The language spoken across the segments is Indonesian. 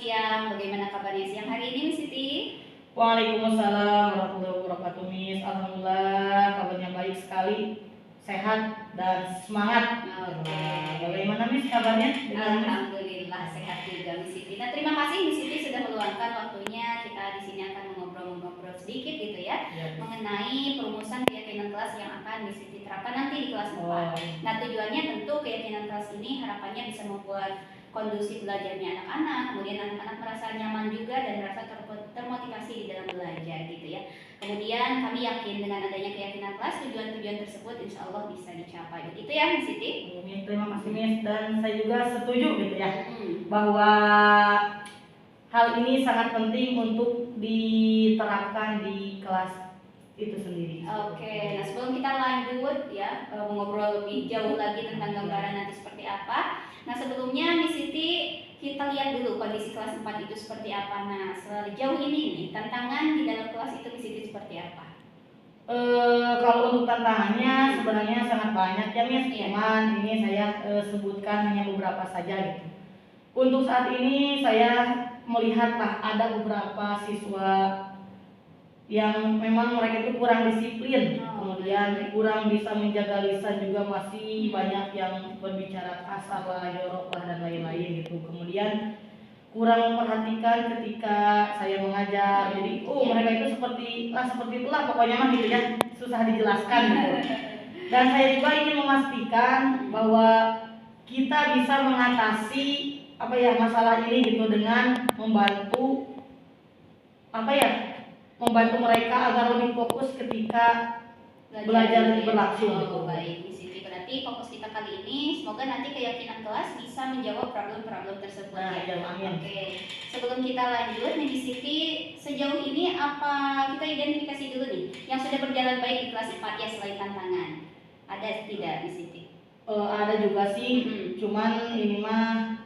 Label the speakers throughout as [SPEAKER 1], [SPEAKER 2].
[SPEAKER 1] siang. Bagaimana kabarnya siang hari ini, Miss Siti?
[SPEAKER 2] Waalaikumsalam warahmatullahi wabarakatuh, Miss. Alhamdulillah kabarnya baik sekali, sehat dan semangat.
[SPEAKER 1] Oke.
[SPEAKER 2] Bagaimana Miss kabarnya?
[SPEAKER 1] Alhamdulillah sehat juga, Miss Siti. Nah, terima kasih Miss Siti sudah meluangkan waktunya. Kita di sini akan ngobrol-ngobrol sedikit gitu ya, mengenai perumusan keyakinan kelas yang akan Miss Siti terapkan nanti di kelas 4. Nah, tujuannya tentu keyakinan kelas ini harapannya bisa membuat kondusif belajarnya anak-anak, kemudian anak-anak merasa nyaman juga dan merasa termotivasi di dalam belajar gitu ya. Kemudian kami yakin dengan adanya keyakinan kelas, tujuan-tujuan tersebut insya Allah bisa dicapai. Itu ya Miss Siti?
[SPEAKER 2] Terima kasih Miss, dan saya juga setuju gitu ya, bahwa hal ini sangat penting untuk diterapkan di kelas itu sendiri.
[SPEAKER 1] Oke, nah sebelum kita lanjut ya mengobrol lebih jauh lagi tentang gambaran nanti seperti apa. Nah sebelumnya Miss Siti kita lihat dulu kondisi kelas 4 itu seperti apa. Nah sejauh ini nih tantangan di dalam kelas itu Miss Siti seperti apa?
[SPEAKER 2] Kalau untuk tantangannya sebenarnya sangat banyak ya Miss, cuman ini saya sebutkan hanya beberapa saja gitu. Untuk saat ini saya melihatlah ada beberapa siswa yang memang mereka itu kurang disiplin, kemudian kurang bisa menjaga lisan, juga masih banyak yang berbicara kasar lah, jorok lah dan lain-lain gitu. Kemudian kurang memperhatikan ketika saya mengajar, jadi mereka itu seperti itulah pokoknya mah gitu ya, susah dijelaskan gitu. Dan saya juga ingin memastikan bahwa kita bisa mengatasi masalah ini gitu dengan membantu membantu mereka agar lebih fokus ketika belajar berlangsung.
[SPEAKER 1] Baik, Miss Siti. Berarti fokus kita kali ini semoga nanti keyakinan kelas bisa menjawab problem-problem tersebut ya.
[SPEAKER 2] Amin.
[SPEAKER 1] Oke. Sebelum kita lanjut, Miss Siti, sejauh ini apa kita identifikasi dulu nih yang sudah berjalan baik di kelas 4 ya selain tantangan? Ada tidak, Miss Siti?
[SPEAKER 2] Ada juga sih, cuman ini mah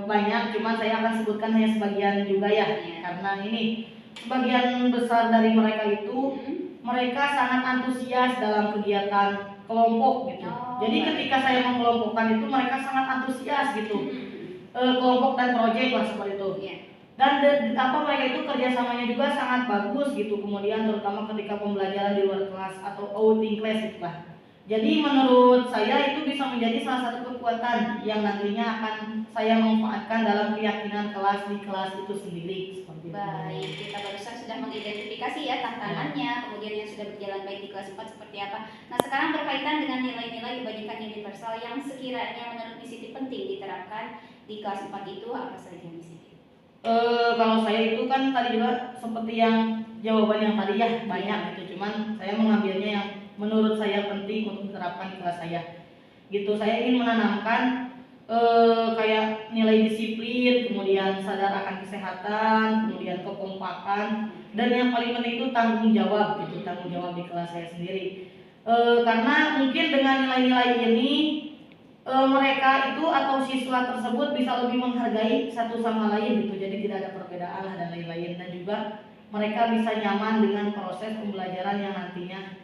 [SPEAKER 2] banyak, cuman saya akan sebutkan hanya sebagian juga ya. Karena ini sebagian besar dari mereka itu mereka sangat antusias dalam kegiatan kelompok gitu. Jadi ketika saya mengelompokkan itu mereka sangat antusias gitu. Kelompok dan proyek lah seperti itu. Dan mereka itu kerjasamanya juga sangat bagus gitu. Kemudian terutama ketika pembelajaran di luar kelas atau outing class gitu lah. Jadi menurut saya itu bisa menjadi salah satu kekuatan yang nantinya akan saya manfaatkan dalam keyakinan kelas di kelas itu sendiri. Seperti
[SPEAKER 1] baik, kita barusan sudah mengidentifikasi ya tantangannya, kemudian yang sudah berjalan baik di kelas 4 seperti apa. Nah sekarang berkaitan dengan nilai-nilai kebajikan universal yang sekiranya menurut Miss Siti penting diterapkan di kelas 4 itu apa saja Miss Siti?
[SPEAKER 2] Kalau saya itu kan tadi juga seperti yang jawaban yang tadi ya banyak gitu, cuman saya mengambilnya yang menurut saya penting untuk diterapkan di kelas saya gitu. Saya ingin menanamkan kayak nilai disiplin, kemudian sadar akan kesehatan, kemudian kekompakan, dan yang paling penting itu tanggung jawab gitu, tanggung jawab di kelas saya sendiri. Karena mungkin dengan nilai-nilai ini mereka itu atau siswa tersebut bisa lebih menghargai satu sama lain gitu, jadi tidak ada perbedaan dan lain-lain, dan juga mereka bisa nyaman dengan proses pembelajaran yang nantinya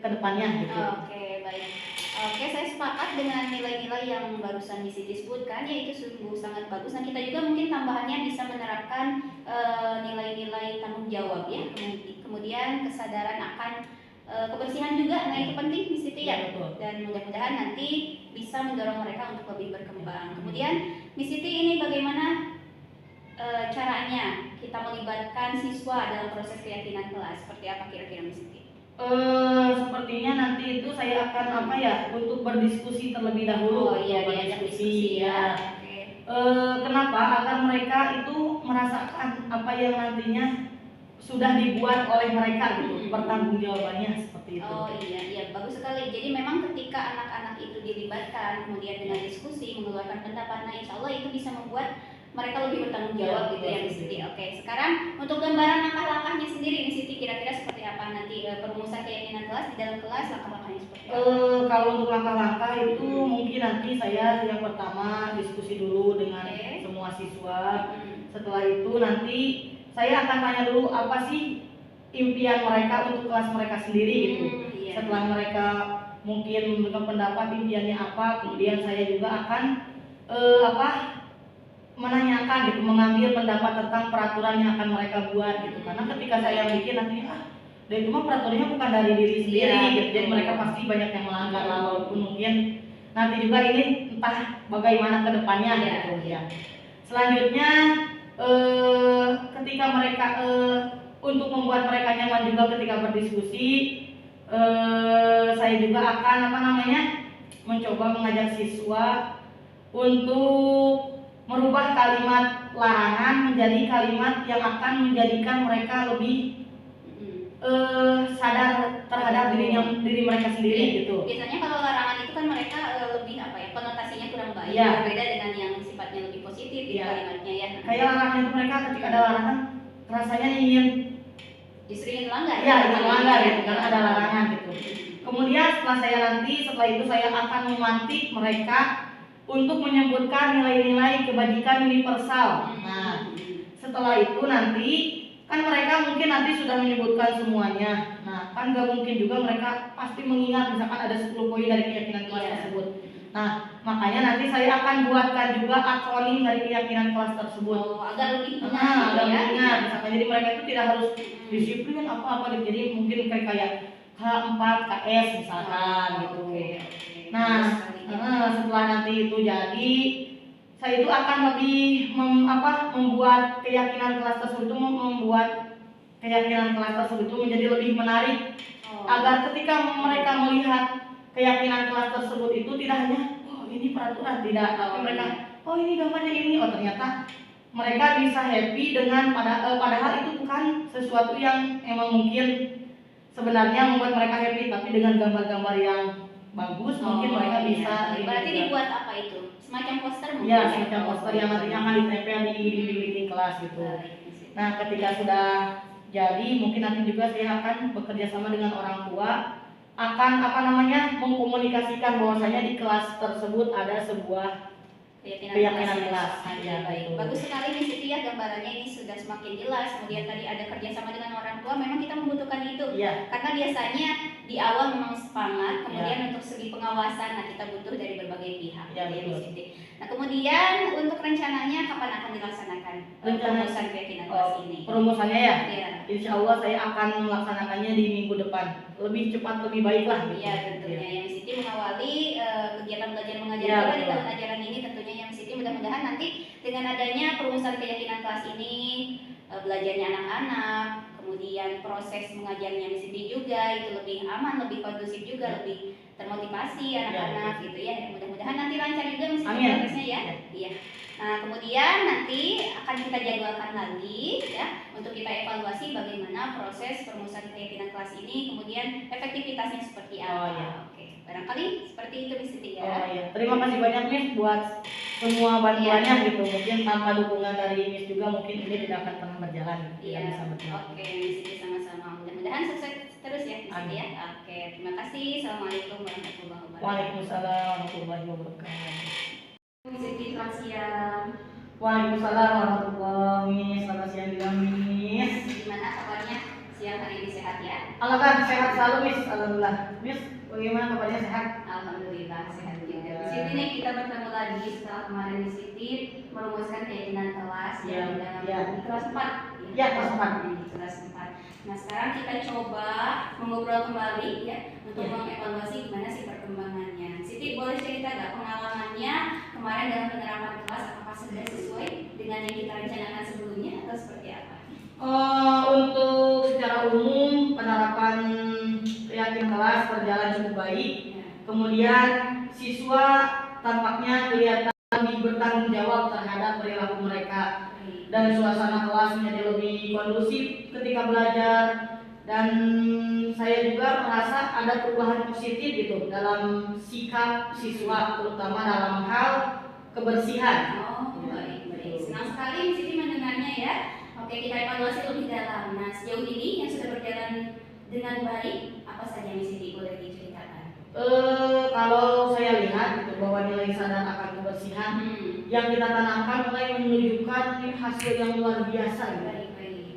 [SPEAKER 2] kedepannya gitu.
[SPEAKER 1] Oke, baik. Oke, saya sepakat dengan nilai-nilai yang barusan Miss Siti sebutkan, yaitu sungguh sangat bagus. Nah, kita juga mungkin tambahannya bisa menerapkan nilai-nilai tanggung jawab ya, kemudian kesadaran akan kebersihan juga. Nah, itu penting Miss Siti ya. Dan mudah-mudahan nanti bisa mendorong mereka untuk lebih berkembang. Kemudian Miss Siti, ini bagaimana caranya kita melibatkan siswa dalam proses keyakinan kelas? Seperti apa kira-kira Miss Siti?
[SPEAKER 2] Sepertinya nanti itu saya akan untuk berdiskusi terlebih dahulu.
[SPEAKER 1] Berdiskusi ya.
[SPEAKER 2] Kenapa? Agar mereka itu merasakan apa yang nantinya sudah dibuat oleh mereka gitu, pertanggungjawabannya seperti itu.
[SPEAKER 1] Iya, bagus sekali. Jadi memang ketika anak-anak itu dilibatkan, kemudian dengan diskusi mengeluarkan pendapat, nah insya Allah itu bisa membuat mereka lebih bertanggung jawab gitu ya Miss Siti. Oke, sekarang untuk gambaran langkah-langkahnya sendiri Miss Siti, kira-kira seperti apa nanti perumusan keyakinan kelas di dalam kelas, langkah-langkahnya seperti apa?
[SPEAKER 2] Kalau untuk langkah-langkah itu mungkin nanti saya yang pertama diskusi dulu dengan semua siswa. Setelah itu nanti saya akan tanya dulu apa sih impian mereka untuk kelas mereka sendiri gitu. Setelah mereka mungkin dengan pendapat impiannya apa, kemudian saya juga akan menanyakan gitu, mengambil pendapat tentang peraturan yang akan mereka buat gitu. Karena ketika saya bikin nantinya dan itu mah peraturannya bukan dari diri sendiri gitu. Jadi mereka pasti banyak yang melanggar walaupun mungkin nanti juga ini entah bagaimana kedepannya gitu ya. Selanjutnya ketika mereka untuk membuat mereka nyaman juga ketika berdiskusi, saya juga akan mencoba mengajak siswa untuk merubah kalimat larangan menjadi kalimat yang akan menjadikan mereka lebih sadar terhadap diri mereka sendiri gitu.
[SPEAKER 1] Biasanya kalau larangan itu kan mereka lebih konotasinya kurang baik, berbeda dengan yang sifatnya lebih positif di kalimatnya ya.
[SPEAKER 2] Kayak larangan itu mereka ketika ada larangan rasanya ingin
[SPEAKER 1] justru ingin melanggar.
[SPEAKER 2] Iya, ingin melanggar gitu karena ada larangan gitu. Kemudian setelah itu saya akan memantik mereka untuk menyebutkan nilai-nilai kebajikan universal. Nah, setelah itu nanti kan mereka mungkin nanti sudah menyebutkan semuanya. Nah, kan gak mungkin juga mereka pasti mengingat misalkan ada 10 poin dari keyakinan kelas tersebut. Nah, makanya nanti saya akan buatkan juga akronim dari keyakinan kelas tersebut.
[SPEAKER 1] Agar lebih ingat.
[SPEAKER 2] Misalkan jadi mereka itu tidak harus disiplin apa-apa, jadi mungkin kayak K4, KS misalkan gitu. Nah, setelah nanti itu jadi saya itu akan lebih membuat keyakinan kelas tersebut menjadi lebih menarik agar ketika mereka melihat keyakinan kelas tersebut itu tidak hanya ini peraturan, tidak, tapi mereka ini gambarnya ini, ternyata mereka bisa happy dengan padahal itu bukan sesuatu yang emang mungkin sebenarnya membuat mereka happy, tapi dengan gambar-gambar yang bagus mungkin mereka bisa.
[SPEAKER 1] Berarti dibuat apa itu? Semacam poster mungkin?
[SPEAKER 2] Iya, semacam poster yang nantinya akan ditempel di dinding kelas gitu. Nah, ketika sudah jadi mungkin nanti juga saya akan bekerja sama dengan orang tua akan mengkomunikasikan bahwasanya di kelas tersebut ada sebuah keyakinan kelas.
[SPEAKER 1] Ya, baik. Bagus sekali nih Siti ya, gambarannya ini sudah semakin jelas. Kemudian tadi ada kerjasama dengan orang tua, memang kita membutuhkan itu. Karena biasanya di awal memang semangat, kemudian untuk segi pengawasan, nah kita butuh dari berbagai pihak. Siti. Nah kemudian untuk rencananya kapan akan dilaksanakan perumusan keyakinan kelas ini?
[SPEAKER 2] Perumusannya ya? Insya Allah saya akan melaksanakannya di minggu depan. Lebih cepat lebih baik lah.
[SPEAKER 1] Iya tentunya. Yang Siti mengawali kegiatan belajar mengajar juga di tahun ajaran ini tentunya. Yang Siti mudah-mudahan nanti dengan adanya perumusan keyakinan kelas ini, belajarnya anak-anak, kemudian proses mengajarnya Miss Siti juga itu lebih aman, lebih kondusif juga, lebih termotivasi anak-anak gitu ya. Mudah-mudahan nanti lancar juga Miss Siti prosesnya ya. Iya. Nah kemudian nanti akan kita jadwalkan lagi ya untuk kita evaluasi bagaimana proses perumusan keyakinan kelas ini, kemudian efektivitasnya seperti apa. Oke, barangkali seperti itu Miss Siti ya.
[SPEAKER 2] Terima kasih banyak Miss buat semua bantuannya gitu. Mungkin tanpa dukungan dari Miss juga mungkin ini tidak akan pernah berjalan.
[SPEAKER 1] Oke, Miss Siti sama-sama. Mudah-mudahan sukses terus ya Miss Siti ya. Oke, terima kasih. Assalamualaikum warahmatullahi wabarakatuh.
[SPEAKER 2] Waalaikumsalam warahmatullahi wabarakatuh.
[SPEAKER 1] Miss Siti, selamat siang.
[SPEAKER 2] Waalaikumsalam warahmatullahi wabarakatuh. Selamat siang juga Miss.
[SPEAKER 1] Gimana kabarnya siang hari ini, sehat ya?
[SPEAKER 2] Alhamdulillah sehat selalu Miss. Alhamdulillah. Miss, bagaimana kabarnya, sehat?
[SPEAKER 1] Alhamdulillah sehat juga. Di sini nih kita bertemu lagi setelah kemarin Miss Siti merumuskan keyakinan kelas di kelas 4.
[SPEAKER 2] Ya, kelas 4.
[SPEAKER 1] Di kelas 4. Nah sekarang kita coba mengobrol kembali ya untuk mengevaluasi gimana sih perkembangannya. Siti boleh cerita nggak pengalamannya kemarin dalam penerapan kelas, apakah sudah sesuai dengan yang kita rencanakan sebelumnya atau seperti apa?
[SPEAKER 2] Untuk secara umum penerapan keyakinan kelas berjalan cukup baik. Kemudian siswa tampaknya kelihatan lebih bertanggung jawab terhadap perilaku mereka dan suasana kelas menjadi lebih kondusif ketika belajar, dan saya juga merasa ada perubahan positif gitu dalam sikap siswa terutama dalam hal kebersihan.
[SPEAKER 1] Baik. Senang sekali Miss Siti mendengarnya ya. Oke, kita evaluasi lebih dalam. Nah, sejauh ini yang sudah berjalan dengan baik apa saja Miss Siti, boleh diceritakan?
[SPEAKER 2] Kalau saya lihat gitu bahwa nilai sadar akan kebersihan yang kita tanamkan mulai menunjukkan hasil yang luar biasa gitu.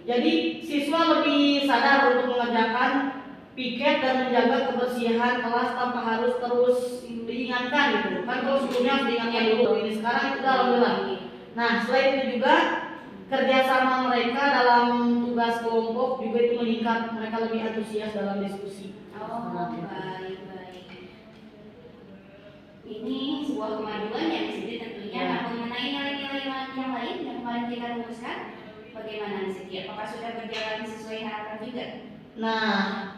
[SPEAKER 2] Jadi siswa lebih sadar untuk mengerjakan piket dan menjaga kebersihan kelas tanpa harus terus diingatkan gitu. Kan kalau sebelumnya harus diingatkan dulu, ini sekarang itu alhamdulillah Nah, selain itu juga kerjasama mereka dalam tugas kelompok juga itu meningkat, mereka lebih antusias dalam diskusi.
[SPEAKER 1] Oh, baik. Ini sebuah kemajuan yang Siti tentunya. Nah, mengenai nilai-nilai yang lain yang kemarin kita rumuskan, bagaimana Siti? Apakah sudah berjalan sesuai harapan juga?
[SPEAKER 2] Nah,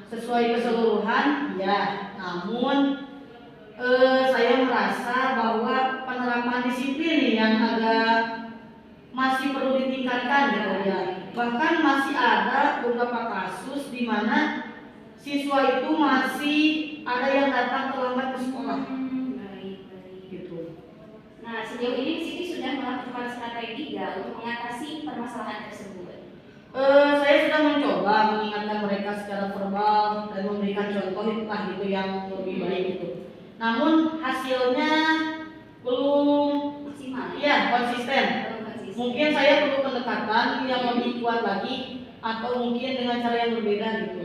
[SPEAKER 2] sesuai keseluruhan, ya. Namun saya merasa bahwa penerapan disiplin yang agak masih perlu ditingkatkan gitu ya. Bahkan masih ada beberapa kasus di mana siswa itu masih ada yang datang terlambat ke sekolah.
[SPEAKER 1] Baik.
[SPEAKER 2] Gitu.
[SPEAKER 1] Nah, sejauh ini Siti sudah melakukan strategi untuk mengatasi permasalahan tersebut.
[SPEAKER 2] Saya sudah mencoba mengingatkan mereka secara verbal dan memberikan contoh lah gitu yang lebih baik gitu. Namun hasilnya belum
[SPEAKER 1] Maksimal.
[SPEAKER 2] ya konsisten. Mungkin saya perlu pendekatan yang lebih kuat lagi atau mungkin dengan cara yang berbeda gitu.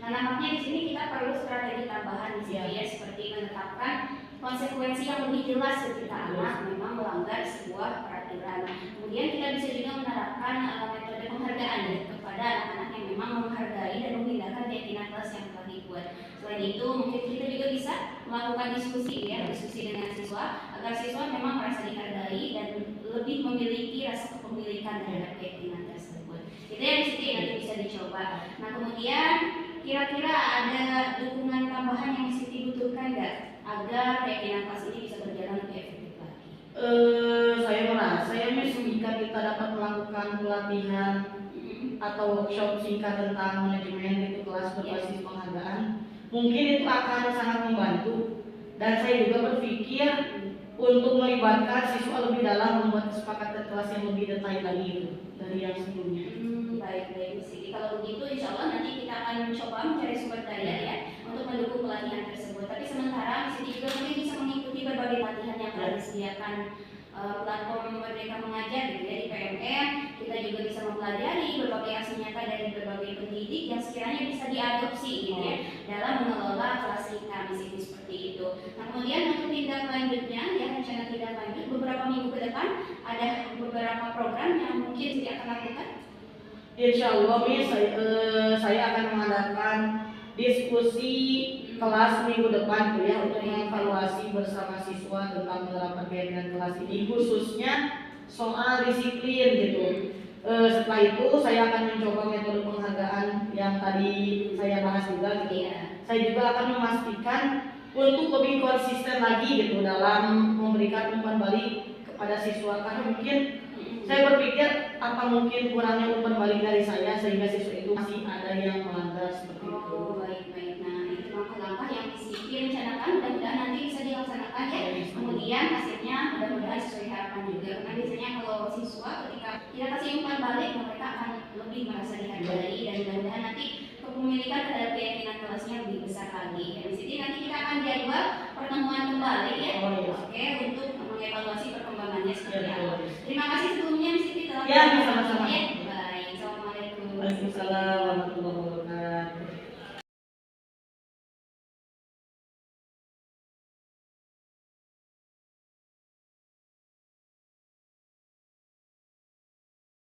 [SPEAKER 1] Nah, nampaknya di sini kita perlu strategi tambahan di sini ya, seperti menetapkan konsekuensi yang lebih jelas ketika anak memang melanggar sebuah peraturan. Kemudian kita bisa juga menerapkan metode penghargaan ya kepada anak-anak yang memang menghargai dan mengindahkan keyakinan kelas yang telah dibuat. Selain itu, mungkin kita juga bisa melakukan diskusi dengan siswa agar siswa memang merasa dihargai dan lebih memiliki rasa kepemilikan terhadap keyakinan tersebut. Itu yang di situ nanti bisa dicoba. Nah, kemudian kira-kira ada dukungan tambahan yang Siti butuhkan nggak agar keyakinan kelas ini bisa berjalan lebih efektif lagi?
[SPEAKER 2] Saya merasa ya jika kita dapat melakukan pelatihan atau workshop singkat tentang manajemen itu kelas berbasis penghargaan, mungkin itu akan sangat membantu. Dan saya juga berpikir untuk melibatkan siswa lebih dalam membuat kesepakatan kelas yang lebih detail lagi itu dari yang sebelumnya.
[SPEAKER 1] Baik. Jadi kalau begitu insya Allah nanti kita akan mencoba mencari sumber daya ya untuk mendukung pelatihan tersebut. Tapi sementara di sini juga mungkin bisa mengikuti berbagai pelatihan yang telah disediakan platform Merdeka Mengajar gitu ya di PMR. Kita juga bisa mempelajari berbagai aksi nyata dari berbagai pendidik yang sekiranya bisa diadopsi gitu ya dalam mengelola kelas kita di seperti itu. Nah, kemudian untuk tindak lanjutnya ya, rencana tindak lanjut beberapa minggu ke depan ada beberapa program yang mungkin tidak akan lakukan.
[SPEAKER 2] Insya Allah saya akan mengadakan diskusi kelas minggu depan tuh ya untuk mengevaluasi bersama siswa tentang penerapan keyakinan kelas ini, khususnya soal disiplin gitu. Setelah itu saya akan mencoba metode penghargaan yang tadi saya bahas juga gitu. Saya juga akan memastikan untuk lebih konsisten lagi gitu dalam memberikan umpan balik kepada siswa, karena mungkin saya berpikir apa mungkin kurangnya umpan balik dari saya sehingga siswa itu masih ada yang melanggar seperti itu.
[SPEAKER 1] Baik. Nah, itu langkah-langkah yang direncanakan, mudah-mudahan nanti bisa dilaksanakan ya. Kemudian hasilnya mudah-mudahan sesuai harapan juga. Karena biasanya kalau siswa ketika kita kasih umpan balik, mereka akan lebih merasa dihargai dan mudah-mudahan nanti kepemilikan terhadap keyakinan kelasnya lebih besar lagi. Dan di sini nanti kita akan jadwal pertemuan kembali ya. Oke, untuk mengevaluasi perkembangannya seperti apa. Terima kasih sebelumnya Siti telah
[SPEAKER 2] ya, sama-sama.
[SPEAKER 1] Baik, assalamualaikum.
[SPEAKER 2] Waalaikumsalam warahmatullahi wabarakatuh.